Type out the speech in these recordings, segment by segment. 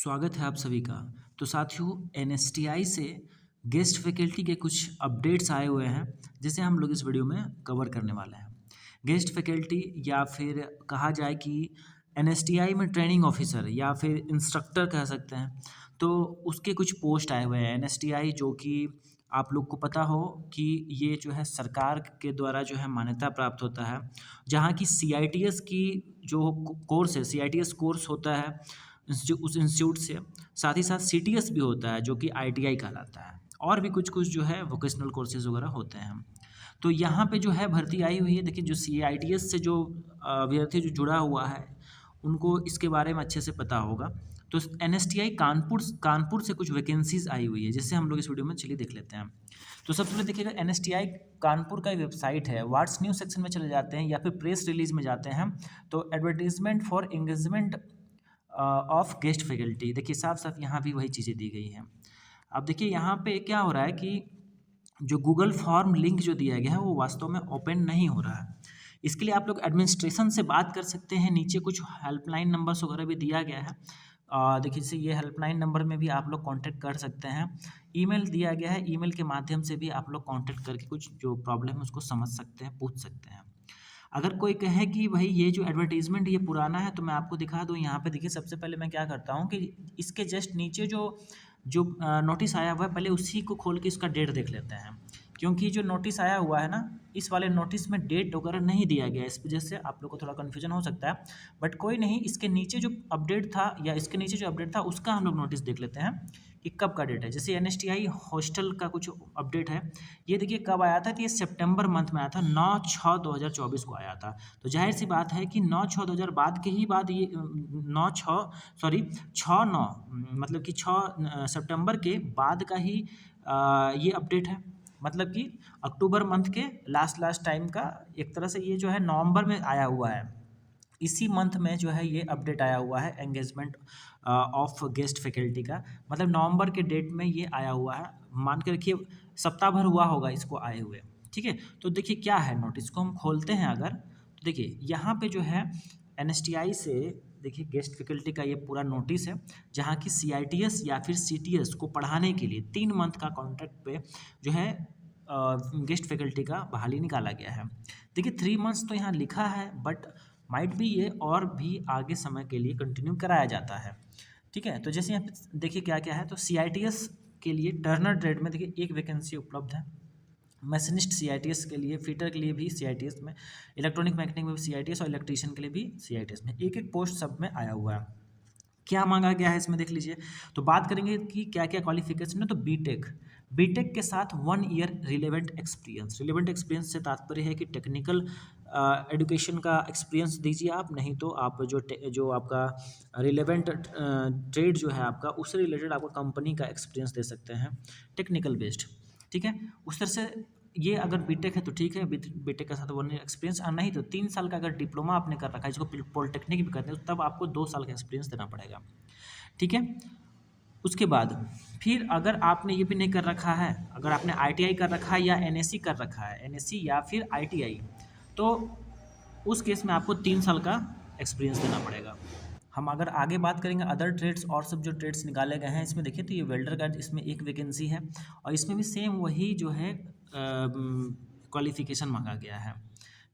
स्वागत है आप सभी का। तो साथियों, एनएसटीआई से गेस्ट फैकल्टी के कुछ अपडेट्स आए हुए हैं जिसे हम लोग इस वीडियो में कवर करने वाले हैं। गेस्ट फैकल्टी या फिर कहा जाए कि एनएसटीआई में ट्रेनिंग ऑफिसर या फिर इंस्ट्रक्टर कह सकते हैं। तो उसके कुछ पोस्ट आए हुए हैं एनएसटीआई, जो कि आप लोग को पता हो कि ये जो है सरकार के द्वारा जो है मान्यता प्राप्त होता है, जहाँ की सीआईटीएस की जो कोर्स है, सीआईटीएस कोर्स होता है उस इंस्टीट्यूट से। साथ ही साथ सीटीएस भी होता है जो कि आईटीआई कहलाता है, और भी कुछ कुछ जो है वोकेशनल कोर्सेज वगैरह होते हैं। तो यहाँ पे जो है भर्ती आई हुई है। देखिए, जो सीआईटीएस से जो अभ्यर्थी जो जुड़ा हुआ है उनको इसके बारे में अच्छे से पता होगा। तो एनएसटीआई कानपुर से कुछ वैकेंसीज आई हुई है जिससे हम लोग इस वीडियो में चलिए देख लेते हैं। तो सबसे पहले देखिएगा, एनएसटीआई कानपुर का वेबसाइट है। व्हाट्स न्यूज़ सेक्शन में चले जाते हैं या फिर प्रेस रिलीज में जाते हैं तो advertisement for engagement of guest faculty, देखिए साफ साफ यहाँ भी वही चीज़ें दी गई हैं। अब देखिए यहाँ पे क्या हो रहा है कि जो गूगल फॉर्म लिंक जो दिया गया है वो वास्तव में ओपन नहीं हो रहा है। इसके लिए आप लोग एडमिनिस्ट्रेशन से बात कर सकते हैं। नीचे कुछ हेल्पलाइन नंबर्स वगैरह भी दिया गया है। देखिए जैसे ये हेल्पलाइन नंबर में भी आप लोग कांटेक्ट कर सकते हैं। ईमेल दिया गया है, ईमेल के माध्यम से भी आप लोग कांटेक्ट करके कुछ जो प्रॉब्लम है उसको समझ सकते हैं, पूछ सकते हैं। अगर कोई कहे कि भाई ये जो एडवर्टाइजमेंट ये पुराना है, तो मैं आपको दिखा दूँ। यहाँ पे देखिए, सबसे पहले मैं क्या करता हूँ कि इसके जस्ट नीचे जो जो नोटिस आया हुआ है, पहले उसी को खोल के इसका डेट देख लेते हैं। क्योंकि जो नोटिस आया हुआ है ना, इस वाले नोटिस में डेट वगैरह नहीं दिया गया है, इस वजह से आप लोग को थोड़ा कन्फ्यूजन हो सकता है। बट कोई नहीं, इसके नीचे जो अपडेट था या इसके नीचे जो अपडेट था उसका हम लोग नोटिस देख लेते हैं कि कब का डेट है। जैसे एनएसटीआई हॉस्टल का कुछ अपडेट है, ये देखिए कब आया था। तो ये सितंबर मंथ में आया था, 9/6/2024 को आया था। तो जाहिर सी बात है कि 9/6/2000 बाद के ही बाद ये 6/9 मतलब कि 6 सितंबर के बाद का ही ये अपडेट है। मतलब कि अक्टूबर मंथ के लास्ट टाइम का एक तरह से ये जो है नवंबर में आया हुआ है। इसी मंथ में जो है ये अपडेट आया हुआ है एंगेजमेंट ऑफ गेस्ट फैकल्टी का। मतलब नवंबर के डेट में ये आया हुआ है। मान के रखिए सप्ताह भर हुआ होगा इसको आए हुए। ठीक है, तो देखिए क्या है नोटिस को हम खोलते हैं अगर, तो देखिए यहाँ पे जो है एनएसटीआई से देखिए गेस्ट फैकल्टी का ये पूरा नोटिस है, जहाँ की सीआईटीएस या फिर सीटीएस को पढ़ाने के लिए 3 मंथ का कॉन्ट्रैक्ट पे जो है गेस्ट फैकल्टी का बहाली निकाला गया है। देखिए 3 मंथ्स तो यहाँ लिखा है, बट माइट भी ये और भी आगे समय के लिए कंटिन्यू कराया जाता है। ठीक है, तो जैसे यहाँ पे देखिए क्या क्या है। तो सीआईटीएस के लिए टर्नर ट्रेड में देखिए एक वैकेंसी उपलब्ध है। मैशनिस्ट सीआईटीएस के लिए, फिटर के लिए भी सीआईटीएस में, इलेक्ट्रॉनिक मैकेनिक में भी सीआईटीएस और इलेक्ट्रीशियन के लिए भी सीआईटीएस में एक एक पोस्ट सब में आया हुआ है। क्या मांगा गया है इसमें देख लीजिए। तो बात करेंगे कि क्या क्या क्वालिफिकेशन है। तो बीटेक, बीटेक के साथ 1 year relevant experience. Relevant experience से तात्पर्य है कि टेक्निकल एजुकेशन का एक्सपीरियंस दीजिए आप, नहीं तो आप जो आपका रिलेवेंट ट्रेड जो है आपका, उससे रिलेटेड आपका कंपनी का एक्सपीरियंस दे सकते हैं, टेक्निकल बेस्ड। ठीक है, उस तरह से ये अगर बीटेक है तो ठीक है, बीटेक के साथ 1 ईयर एक्सपीरियंस। और नहीं तो 3 साल का अगर डिप्लोमा आपने कर रखा है, जिसको पॉलिटेक्निक भी कहते हैं, तब आपको 2 साल का एक्सपीरियंस देना पड़ेगा। ठीक है, उसके बाद फिर अगर आपने ये भी नहीं कर रखा है, अगर आपने आईटीआई कर रखा है या एनएससी कर रखा है, एनएससी या फिर आईटीआई, तो उस केस में आपको 3 साल का एक्सपीरियंस देना पड़ेगा। हम अगर आगे बात करेंगे अदर ट्रेड्स और सब जो ट्रेड्स निकाले गए हैं, इसमें देखिए तो ये वेल्डर का इसमें एक वैकेंसी है, और इसमें भी सेम वही जो है क्वालिफिकेशन मांगा गया है।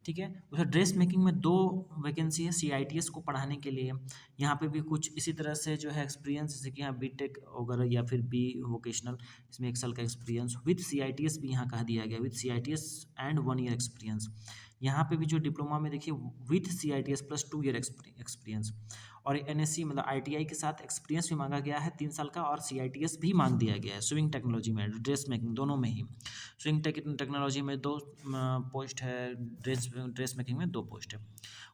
ठीक है, उसे ड्रेस मेकिंग में 2 वैकेंसी है सीआईटीएस को पढ़ाने के लिए। यहाँ पे भी कुछ इसी तरह से जो है एक्सपीरियंस, जैसे कि यहाँ बीटेक वगैरह या फिर बी वोकेशनल, इसमें 1 साल का एक्सपीरियंस विद सीआईटीएस भी यहाँ कह दिया गया, with CITS and 1 year experience. यहाँ पे भी जो डिप्लोमा में देखिए with CITS plus 2 year experience. और एनएससी मतलब आईटीआई के साथ एक्सपीरियंस भी मांगा गया है 3 साल का, और सीआईटीएस भी मांग दिया गया है स्विंग टेक्नोलॉजी में, ड्रेस मेकिंग दोनों में ही। स्विंग टेक्नोलॉजी में 2 पोस्ट है, ड्रेस मेकिंग में 2 पोस्ट है।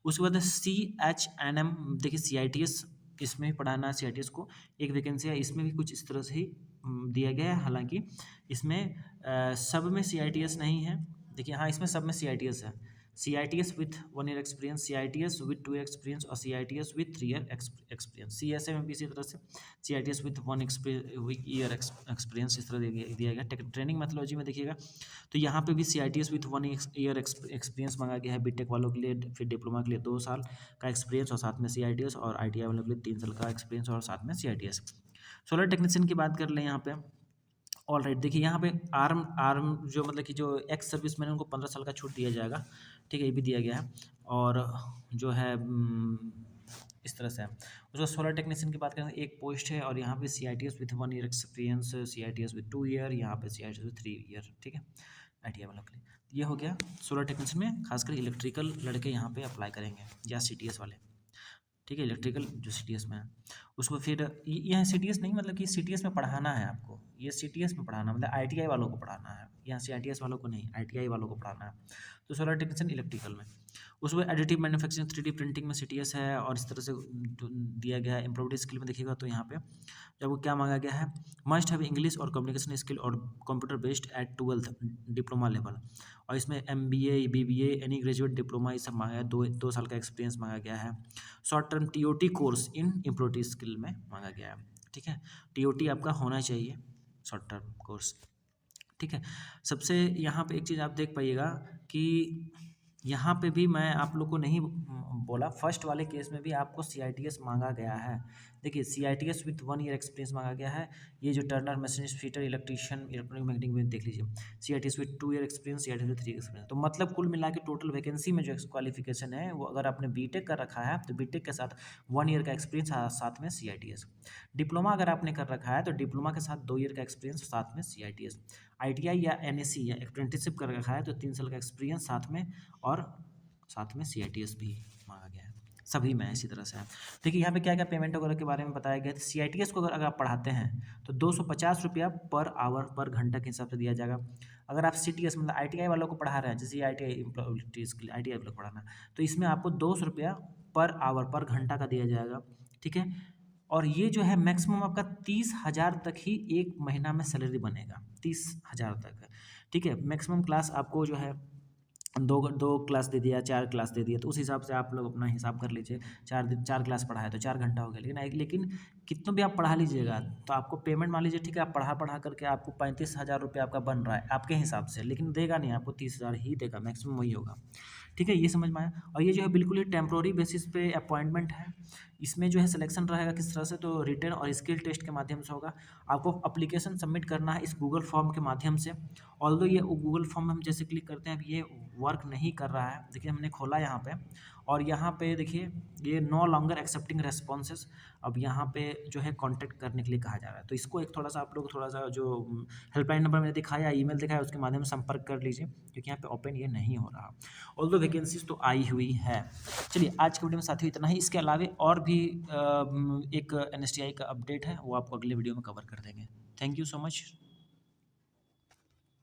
उसके बाद CHNM, देखिए सीआईटीएस इसमें भी पढ़ाना है सीआईटीएस को, एक वैकेंसी है। इसमें भी कुछ इस तरह से ही दिया गया है। हालांकि इसमें सब में सीआईटीएस नहीं है। देखिए हाँ, इसमें सब में सीआईटीएस है। CITS with 1 year experience, CITS with 2 year experience और CITS with 3 year experience. CSA में भी इसी तरह से CITS विथ 1 ईयर एक्सपीरियंस इस तरह दिया गया। ट्रेनिंग मेथोलॉजी में देखिएगा तो यहाँ पे भी CITS विथ 1 ईयर एक्सपीरियंस मांगा गया है बीटेक वालों के लिए, फिर डिप्लोमा के लिए 2 साल का एक्सपीरियंस और साथ में CITS, और ITI वालों के लिए 3 साल का एक्सपीरियंस और साथ में CITS। सोलर टेक्नीशियन की बात कर लें यहाँ पे। ऑल राइट, देखिए यहाँ पे आर्म जो मतलब कि जो एक्स सर्विस मैन उनको 15 साल का छूट दिया जाएगा, ठीक है, ये भी दिया गया है। और जो है इस तरह से है। उसका सोलर टेक्नीशियन की बात करें तो एक पोस्ट है, और यहाँ पे CITS with 1 year experience, CITS with 2 year, यहाँ पे CITS विथ 3 ईयर, ठीक है, ITI वालों के लिए। ये हो गया सोलर टेक्नीशियन में, खासकर इलेक्ट्रिकल लड़के यहाँ पे अप्लाई करेंगे, या CTS वाले, ठीक है, इलेक्ट्रिकल जो CTS में है। उसको फिर यहाँ CTS नहीं, मतलब कि CTS में पढ़ाना है आपको, ये CTS में पढ़ाना मतलब ITI वालों को पढ़ाना है, यहाँ CITS वालों को नहीं, ITI वालों को पढ़ाना है। तो सोलर टेक्नीशियन इलेक्ट्रिकल में, उसमें एडिटिव मैन्युफैक्चरिंग 3D प्रिंटिंग में CTS है, और इस तरह से दिया गया है। इम्प्रूव्ड स्किल में देखिएगा तो यहाँ पे जब वो क्या मांगा गया है, मस्ट हैव इंग्लिश और कम्युनिकेशन स्किल और computer based eight 12th diploma level, और इसमें MBA BBA any graduate diploma ये सब मांगा है। 2 साल का एक्सपीरियंस मांगा गया है। Short term TOT course in improved skill में मांगा गया है, ठीक है, TOT आपका होना चाहिए, शॉर्ट टर्म कोर्स, ठीक है। सबसे यहाँ पे एक चीज़ आप देख पाइएगा कि यहाँ पे भी मैं आप लोग को नहीं बोला, फर्स्ट वाले केस में भी आपको CITS मांगा गया है। देखिए CITS विथ 1 ईयर एक्सपीरियंस मांगा गया है। ये जो Turner machinist fitter electrician electronic mechanic में देख लीजिए, CITS with 2 year experience, CITS with 3 year experience. तो मतलब कुल मिला के टोटल वैकेंसी में जो क्वालिफिकेशन है वो, अगर आपने बीटेक कर रखा है तो बीटेक के साथ 1 ईयर का एक्सपीरियंस साथ में CITS। डिप्लोमा अगर आपने कर रखा है तो डिप्लोमा के साथ 2 ईयर का एक्सपीरियंस साथ में CITS। ITI या NSC या अप्रेंटिसशिप कर रखा है तो 3 साल का एक्सपीरियंस साथ में, और साथ में CITS भी मांगा गया है। सभी में इसी तरह से है। देखिए यहाँ पे क्या क्या पेमेंट वगैरह के बारे में बताया गया है। CITS को अगर आप पढ़ाते हैं तो 250 रुपया पर आवर पर घंटा के हिसाब से दिया जाएगा। अगर आप CTS मतलब ITI वालों को पढ़ा रहे हैं, जैसे ITI वालों को पढ़ाना, तो इसमें आपको 200 रुपया पर आवर पर घंटा का दिया जाएगा, ठीक है। और ये जो है मैक्सिमम आपका 30,000 तक ही एक महीना में सैलरी बनेगा, 30,000 तक, ठीक है। मैक्सिमम क्लास आपको जो है दो क्लास दे दिया, 4 क्लास दे दिया, तो उस हिसाब से आप लोग अपना हिसाब कर लीजिए। 4 क्लास पढ़ाया तो 4 घंटा हो गया। लेकिन कितना भी आप पढ़ा लीजिएगा तो आपको पेमेंट मान लीजिए, ठीक है, आप पढ़ा करके आपको 35,000 रुपये आपका बन रहा है आपके हिसाब से, लेकिन देगा नहीं, आपको 30,000 ही देगा, मैक्सिमम वही होगा, ठीक है। ये समझ में आया। और ये जो है बिल्कुल ही टेम्प्रोरी बेसिस पे अपॉइंटमेंट है। इसमें जो है सिलेक्शन रहेगा किस तरह से, तो रिटन और स्किल टेस्ट के माध्यम से होगा। आपको अप्लीकेशन सबमिट करना है इस गूगल फॉर्म के माध्यम से। ऑल्दो ये गूगल फॉर्म हम जैसे क्लिक करते हैं, अब ये वर्क नहीं कर रहा है, देखिए हमने खोला यहाँ पे, और यहाँ पे देखिए ये नो लॉन्गर एक्सेप्टिंग रेस्पॉन्सेस, अब यहाँ पे जो है कांटेक्ट करने के लिए कहा जा रहा है। तो इसको एक थोड़ा सा आप लोग थोड़ा सा जो हेल्पलाइन नंबर मैंने दिखाया, ईमेल दिखाया, उसके माध्यम से संपर्क कर लीजिए, क्योंकि यहाँ पे ओपन ये नहीं हो रहा। ऑल्दो वैकेंसीज तो आई हुई है। चलिए आज के वीडियो में साथियों इतना ही। इसके अलावा और भी एक NSTI का अपडेट है, वो आपको अगले वीडियो में कवर कर देंगे। Thank you so much.